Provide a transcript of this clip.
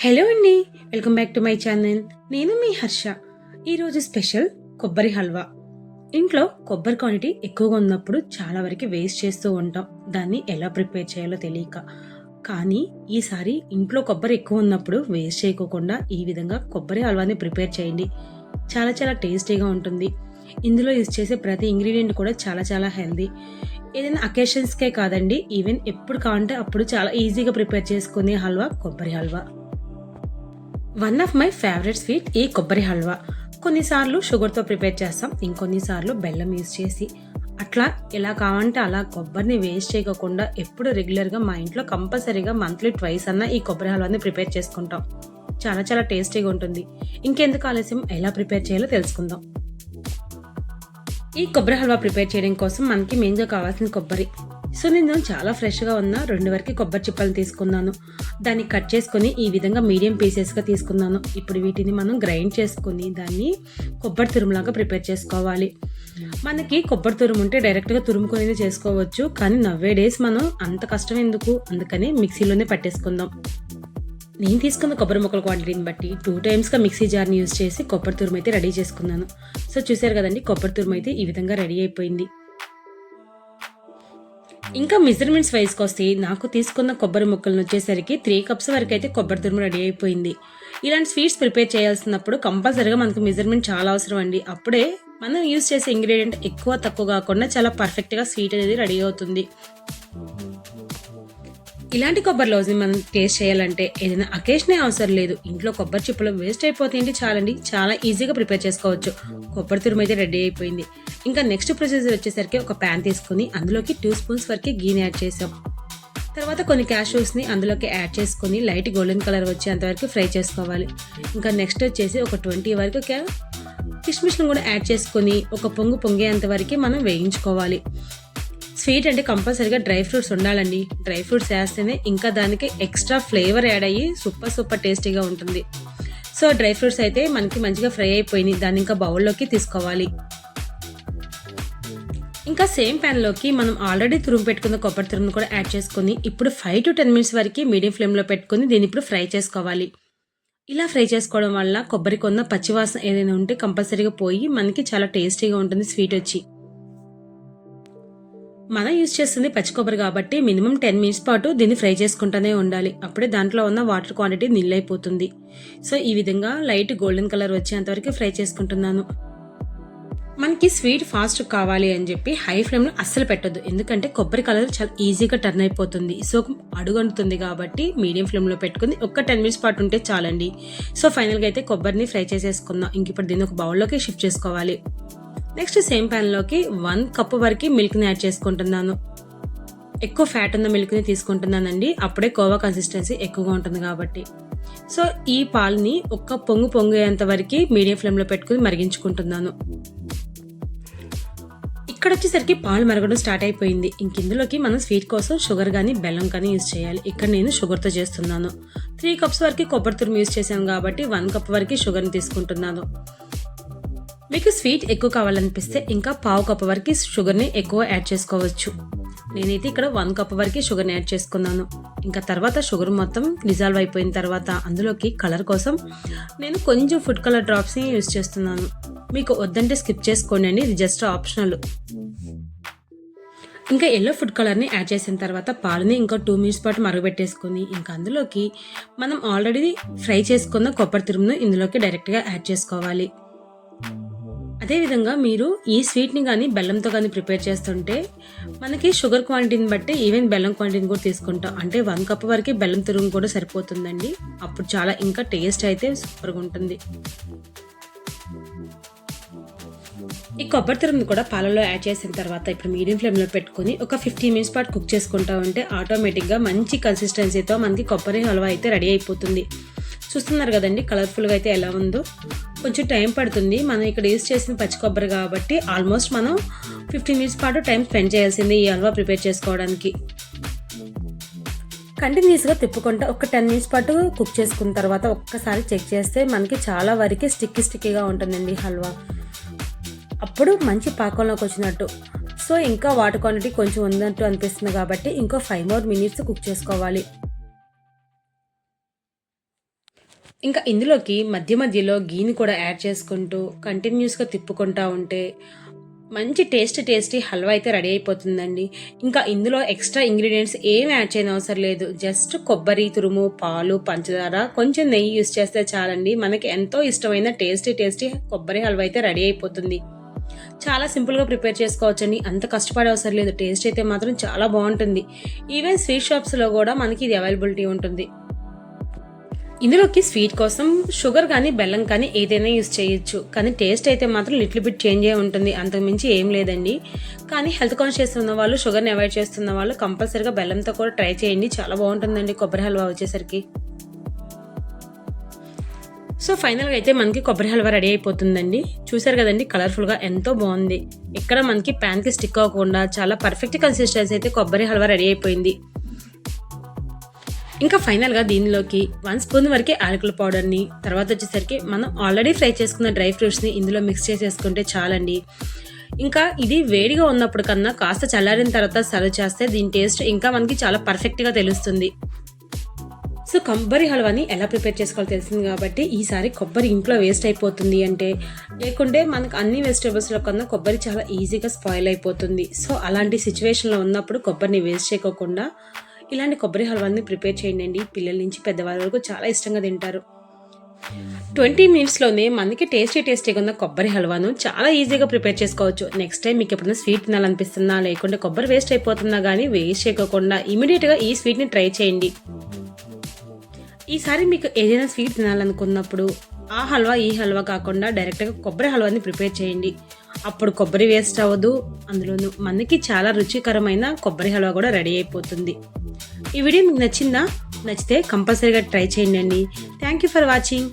Hello అండి, welcome back to my channel. నేను మీ హర్ష. ఈరోజు స్పెషల్ కొబ్బరి హల్వా. ఇంట్లో కొబ్బరి క్వాంటిటీ ఎక్కువగా ఉన్నప్పుడు చాలా వరకు వేస్ట్ చేస్తూ ఉంటాం, దాన్ని ఎలా ప్రిపేర్ చేయాలో తెలియక. కానీ ఈసారి ఇంట్లో కొబ్బరి ఎక్కువ ఉన్నప్పుడు వేస్ట్ చేయకోకుండా ఈ విధంగా కొబ్బరి హల్వాని ప్రిపేర్ చేయండి. చాలా చాలా టేస్టీగా ఉంటుంది. ఇందులో యూజ్ చేసే ప్రతి ఇంగ్రీడియంట్ కూడా చాలా చాలా హెల్దీ. ఏదైనా అకేషన్స్కే కాదండి, ఈవెన్ ఎప్పుడు కావాలంటే అప్పుడు చాలా ఈజీగా ప్రిపేర్ చేసుకునే హల్వా కొబ్బరి halwa. One of my favourite sweet ఈ కొబ్బరి హల్వా. కొన్నిసార్లు షుగర్తో ప్రిపేర్ చేస్తాం, ఇంకొన్నిసార్లు బెల్లం యూజ్ చేసి. అట్లా ఎలా కావాలంటే అలా కొబ్బరిని వేస్ట్ చేయకుండా ఎప్పుడు రెగ్యులర్గా మా ఇంట్లో కంపల్సరీగా మంత్లీ ట్వైస్ అన్న ఈ కొబ్బరి హల్వాని ప్రిపేర్ చేసుకుంటాం. చాలా చాలా టేస్టీగా ఉంటుంది. ఇంకెందుకు ఆలస్యం, ఎలా ప్రిపేర్ చేయాలో తెలుసుకుందాం. ఈ కొబ్బరి హల్వా ప్రిపేర్ చేయడం కోసం మనకి మెయిన్గా కావాల్సిన కొబ్బరి. సో నేను చాలా ఫ్రెష్గా ఉన్న 2 వరకు కొబ్బరి చిప్పలు తీసుకున్నాను. దాన్ని కట్ చేసుకొని ఈ విధంగా మీడియం పీసెస్గా తీసుకున్నాను. ఇప్పుడు వీటిని మనం గ్రైండ్ చేసుకుని దాన్ని కొబ్బరి తురుములాగా ప్రిపేర్ చేసుకోవాలి. మనకి కొబ్బరి తురుము ఉంటే డైరెక్ట్గా తురుముకొని చేసుకోవచ్చు, కానీ నవ్వే డేస్ మనం అంత కష్టం ఎందుకు, అందుకని మిక్సీలోనే పట్టేసుకుందాం. నేను తీసుకున్న కొబ్బరి ముక్కల క్వాంటిటీని బట్టి 2 టైమ్స్గా మిక్సీ జార్ని యూజ్ చేసి కొబ్బరి తురుము అయితే రెడీ చేసుకున్నాను. సో చూసారు కదండి, కొబ్బరి తురుము అయితే ఈ విధంగా రెడీ అయిపోయింది. ఇంకా మెజర్మెంట్స్ వైజ్కి వస్తే నాకు తీసుకున్న కొబ్బరి ముక్కలను వచ్చేసరికి 3 కప్స్ వరకు అయితే కొబ్బరి తురుము రెడీ అయిపోయింది. ఇలాంటి స్వీట్స్ ప్రిపేర్ చేయాల్సినప్పుడు కంపల్సరీగా మనకు మెజర్మెంట్ చాలా అవసరం అండి. అప్పుడే మనం యూజ్ చేసే ఇంగ్రీడియంట్ ఎక్కువ తక్కువ కాకుండా చాలా పర్ఫెక్ట్గా స్వీట్ అనేది రెడీ అవుతుంది. ఇలాంటి కొబ్బరి లౌజ్ని మనం టేస్ట్ చేయాలంటే ఏదైనా అకేషనే అవసరం లేదు. ఇంట్లో కొబ్బరి చిప్పలు వేస్ట్ అయిపోతాయండి, చాలండి. చాలా ఈజీగా ప్రిపేర్ చేసుకోవచ్చు. కొబ్బరి తురుము అయితే రెడీ అయిపోయింది. ఇంకా నెక్స్ట్ ప్రొసీజర్ వచ్చేసరికి ఒక ప్యాన్ తీసుకుని అందులోకి 2 స్పూన్స్ వరకు గీని యాడ్ చేసాం. తర్వాత కొన్ని క్యాష్యూస్ని అందులోకి యాడ్ చేసుకుని లైట్ గోల్డెన్ కలర్ వచ్చేంత వరకు ఫ్రై చేసుకోవాలి. ఇంకా నెక్స్ట్ వచ్చేసి ఒక 20 వరకు కిష్మిష్ను కూడా యాడ్ చేసుకుని ఒక పొంగేంత వరకు మనం వేయించుకోవాలి. స్వీట్ అంటే కంపల్సరీగా డ్రై ఫ్రూట్స్ ఉండాలండి. డ్రై ఫ్రూట్స్ వేస్తేనే ఇంకా దానికి ఎక్స్ట్రా ఫ్లేవర్ యాడ్ అయ్యి సూపర్ టేస్టీగా ఉంటుంది. సో డ్రై ఫ్రూట్స్ అయితే మనకి మంచిగా ఫ్రై అయిపోయినాయి. దాన్ని ఇంకా బౌల్లోకి తీసుకోవాలి. ఇంకా సేమ్ ప్యాన్లోకి మనం ఆల్రెడీ తురుము పెట్టుకున్న కొబ్బరి తురుమును కూడా యాడ్ చేసుకుని ఇప్పుడు 5 to 10 minutes వరకు మీడియం ఫ్లేమ్లో పెట్టుకుని దీన్ని ఇప్పుడు ఫ్రై చేసుకోవాలి. ఇలా ఫ్రై చేసుకోవడం వల్ల కొబ్బరికి ఉన్న పచ్చివాసన ఏదైనా ఉంటే కంపల్సరీగా పోయి మనకి చాలా టేస్టీగా ఉంటుంది స్వీట్ వచ్చి. మనం యూజ్ చేస్తుంది పచ్చి కొబ్బరి కాబట్టి మినిమం 10 minutes పాటు దీన్ని ఫ్రై చేసుకుంటూనే ఉండాలి. అప్పుడే దాంట్లో ఉన్న వాటర్ క్వాంటిటీ నిల్ అయిపోతుంది. సో ఈ విధంగా లైట్ గోల్డెన్ కలర్ వచ్చేంతవరకు ఫ్రై చేసుకుంటున్నాను. మనకి స్వీట్ ఫాస్ట్ కావాలి అని చెప్పి హై ఫ్లేమ్లో అస్సలు పెట్టొద్దు, ఎందుకంటే కొబ్బరి కలర్ చాలా ఈజీగా టర్న్ అయిపోతుంది. సో అడుగంటుతుంది కాబట్టి మీడియం ఫ్లేమ్లో పెట్టుకుని ఒక 10 minutes పాటు ఉంటే చాలండి. సో ఫైనల్గా అయితే కొబ్బరిని ఫ్రై చేసేసుకుందాం. ఇంక ఇప్పుడు దీన్ని ఒక బౌల్లోకి షిఫ్ట్ చేసుకోవాలి. నెక్స్ట్ సేమ్ ప్యాన్లోకి 1 కప్ వరకు మిల్క్ని యాడ్ చేసుకుంటున్నాను. ఎక్కువ ఫ్యాట్ ఉన్న మిల్క్ని తీసుకుంటున్నానండి, అప్పుడే కోవా కన్సిస్టెన్సీ ఎక్కువగా ఉంటుంది కాబట్టి. సో ఈ పాలని ఒక్క పొంగేంత వరకు మీడియం ఫ్లేమ్లో పెట్టుకుని మరిగించుకుంటున్నాను. ఇక్కడ వచ్చేసరికి పాలు మరగడం స్టార్ట్ అయిపోయింది. ఇందులోకి మనం స్వీట్ కోసం షుగర్ కానీ బెల్లం కానీ యూజ్ చేయాలి. ఇక్కడ నేను షుగర్తో చేస్తున్నాను. 3 కప్స్ వరకు కొబ్బరి తురుము యూజ్ చేశాను కాబట్టి 1 కప్ వరకు షుగర్ని తీసుకుంటున్నాను. మీకు స్వీట్ ఎక్కువ కావాలనిపిస్తే ఇంకా 1/2 కప్ వరకు షుగర్ని ఎక్కువ యాడ్ చేసుకోవచ్చు. నేనైతే ఇక్కడ 1 కప్ వరకు షుగర్ని యాడ్ చేసుకున్నాను. ఇంకా తర్వాత షుగర్ మొత్తం డిజాల్వ్ అయిపోయిన తర్వాత అందులోకి కలర్ కోసం నేను కొంచెం ఫుడ్ కలర్ డ్రాప్స్ని యూజ్ చేస్తున్నాను. మీకు వద్దంటే స్కిప్ చేసుకోండి అండి, ఇది జస్ట్ ఆప్షనల్. ఇంకా ఎల్లో ఫుడ్ కలర్ని యాడ్ చేసిన తర్వాత పాలని ఇంకా 2 minutes పాటు మరగబెట్టేసుకొని ఇంకా అందులోకి మనం ఆల్రెడీ ఫ్రై చేసుకున్న కొబ్బరి తురుమును ఇందులోకి డైరెక్ట్గా యాడ్ చేసుకోవాలి. అదేవిధంగా మీరు ఈ స్వీట్ని కానీ బెల్లంతో కానీ ప్రిపేర్ చేస్తుంటే మనకి షుగర్ క్వాంటిటీని బట్టి ఈవెన్ బెల్లం క్వాంటిటీని కూడా తీసుకుంటాం. అంటే 1 కప్ వరకు బెల్లం తురుము కూడా సరిపోతుందండి. అప్పుడు చాలా ఇంకా టేస్ట్ అయితే సూపర్గా ఉంటుంది. ఈ కొబ్బరి తురుముని కూడా పాలలో యాడ్ చేసిన తర్వాత ఇప్పుడు మీడియం ఫ్లేమ్లో పెట్టుకుని ఒక 15 minutes పాటు కుక్ చేసుకుంటా ఉంటే ఆటోమేటిక్గా మంచి కన్సిస్టెన్సీతో మనకి కొబ్బరి హల్వా అయితే రెడీ అయిపోతుంది. చూస్తున్నారు కదండి కలర్ఫుల్గా అయితే ఎలా ఉందో. కొంచెం టైం పడుతుంది, మనం ఇక్కడ యూజ్ చేసిన పచ్చి కొబ్బరి కాబట్టి ఆల్మోస్ట్ మనం 15 minutes పాటు టైం స్పెండ్ చేయాల్సింది ఈ హల్వా ప్రిపేర్ చేసుకోవడానికి. కంటిన్యూస్గా తిప్పుకుంటూ ఒక 10 minutes పాటు కుక్ చేసుకున్న తర్వాత ఒక్కసారి చెక్ చేస్తే మనకి చాలా వరకు స్టిక్కీగా ఉంటుందండి హల్వా. అప్పుడు మంచి పాకంలోకి వచ్చినట్టు. సో ఇంకా వాటర్ క్వాంటిటీ కొంచెం ఉన్నట్టు అనిపిస్తుంది కాబట్టి ఇంకో 5 more minutes కుక్ చేసుకోవాలి. ఇంకా ఇందులోకి మధ్య మధ్యలో గీని కూడా యాడ్ చేసుకుంటూ కంటిన్యూస్గా తిప్పుకుంటూ ఉంటే మంచి టేస్టీ హల్వా అయితే రెడీ అయిపోతుందండి. ఇంకా ఇందులో ఎక్స్ట్రా ఇంగ్రీడియంట్స్ ఏం యాడ్ చేయని అవసరం లేదు. జస్ట్ కొబ్బరి తురుము, పాలు, పంచదార, కొంచెం నెయ్యి యూస్ చేస్తే చాలండి. మనకి ఎంతో ఇష్టమైన టేస్టీ కొబ్బరి హల్వా అయితే రెడీ అయిపోతుంది. చాలా సింపుల్గా ప్రిపేర్ చేసుకోవచ్చండి. అంత కష్టపడే అవసరం లేదు. టేస్ట్ అయితే మాత్రం చాలా బాగుంటుంది. ఈవెన్ స్వీట్ షాప్స్లో కూడా మనకి ఇది అవైలబిలిటీ ఉంటుంది. ఇందులోకి స్వీట్ కోసం షుగర్ కానీ బెల్లం కానీ ఏదైనా యూస్ చేయొచ్చు. కానీ టేస్ట్ అయితే మాత్రం లిటిల్ బిట్ చేంజ్ అయి ఉంటుంది. అంతకుమించి ఏం లేదండి. కానీ హెల్త్ కాన్షియస్ ఉన్న వాళ్ళు, షుగర్ని అవాయిడ్ చేస్తున్న వాళ్ళు కంపల్సరీగా బెల్లంతో కూడా ట్రై చేయండి. చాలా బాగుంటుందండి కొబ్బరి హల్వా వచ్చేసరికి. సో ఫైనల్గా అయితే మనకి కొబ్బరి హల్వా రెడీ అయిపోతుందండి. చూసారు కదండి, కలర్ఫుల్గా ఎంతో బాగుంది. ఎక్కడ మనకి ప్యాన్కి స్టిక్ అవ్వకుండా చాలా పర్ఫెక్ట్ కన్సిస్టెన్సీ అయితే కొబ్బరి హల్వా రెడీ అయిపోయింది. ఇంకా ఫైనల్గా దీనిలోకి 1 స్పూన్ వరకే యాలకుల పౌడర్ని, తర్వాత వచ్చేసరికి మనం ఆల్రెడీ ఫ్రై చేసుకున్న డ్రై ఫ్రూట్స్ని ఇందులో మిక్స్ చేసేసుకుంటే చాలండి. ఇంకా ఇది వేడిగా ఉన్నప్పుడు కన్నా కాస్త చల్లారిన తర్వాత సర్వ్ చేస్తే దీని టేస్ట్ ఇంకా మనకి చాలా పర్ఫెక్ట్గా తెలుస్తుంది. సో కొబ్బరి హల్వాని ఎలా ప్రిపేర్ చేసుకోవాలో తెలిసింది కాబట్టి ఈసారి కొబ్బరి ఇంట్లో వేస్ట్ అయిపోతుంది అంటే, లేకుంటే మనకు అన్ని వెజిటేబుల్స్లో కన్నా కొబ్బరి చాలా ఈజీగా స్పాయిల్ అయిపోతుంది. సో అలాంటి సిచ్యువేషన్లో ఉన్నప్పుడు కొబ్బరిని వేస్ట్ చేయకోకుండా ఇలాంటి కొబ్బరి హల్వాని ప్రిపేర్ చేయండి. పిల్లల నుంచి పెద్దవాళ్ళ వరకు చాలా ఇష్టంగా తింటారు. 20 మినిట్స్లోనే మనకి టేస్టీగా ఉన్న కొబ్బరి హల్వాను చాలా ఈజీగా ప్రిపేర్ చేసుకోవచ్చు. నెక్స్ట్ టైం మీకు ఎప్పుడైనా స్వీట్ తినాలనిపిస్తున్నా, లేకుంటే కొబ్బరి వేస్ట్ అయిపోతున్నా కానీ వేస్ట్ చేయకుండా ఇమీడియట్గా ఈ స్వీట్ని ట్రై చేయండి. ఈసారి మీకు ఏదైనా స్వీట్ తినాలనుకున్నప్పుడు ఆ హల్వా ఈ హల్వా కాకుండా డైరెక్ట్గా కొబ్బరి హల్వాని ప్రిపేర్ చేయండి. అప్పుడు కొబ్బరి వేస్ట్ అవ్వదు. అందులోనూ మనకి చాలా రుచికరమైన కొబ్బరి హల్వా కూడా రెడీ అయిపోతుంది. ఈ వీడియో మీకు నచ్చిందా? నచ్చితే కంపల్సరీగా ట్రై చేయండి. Thank you for watching.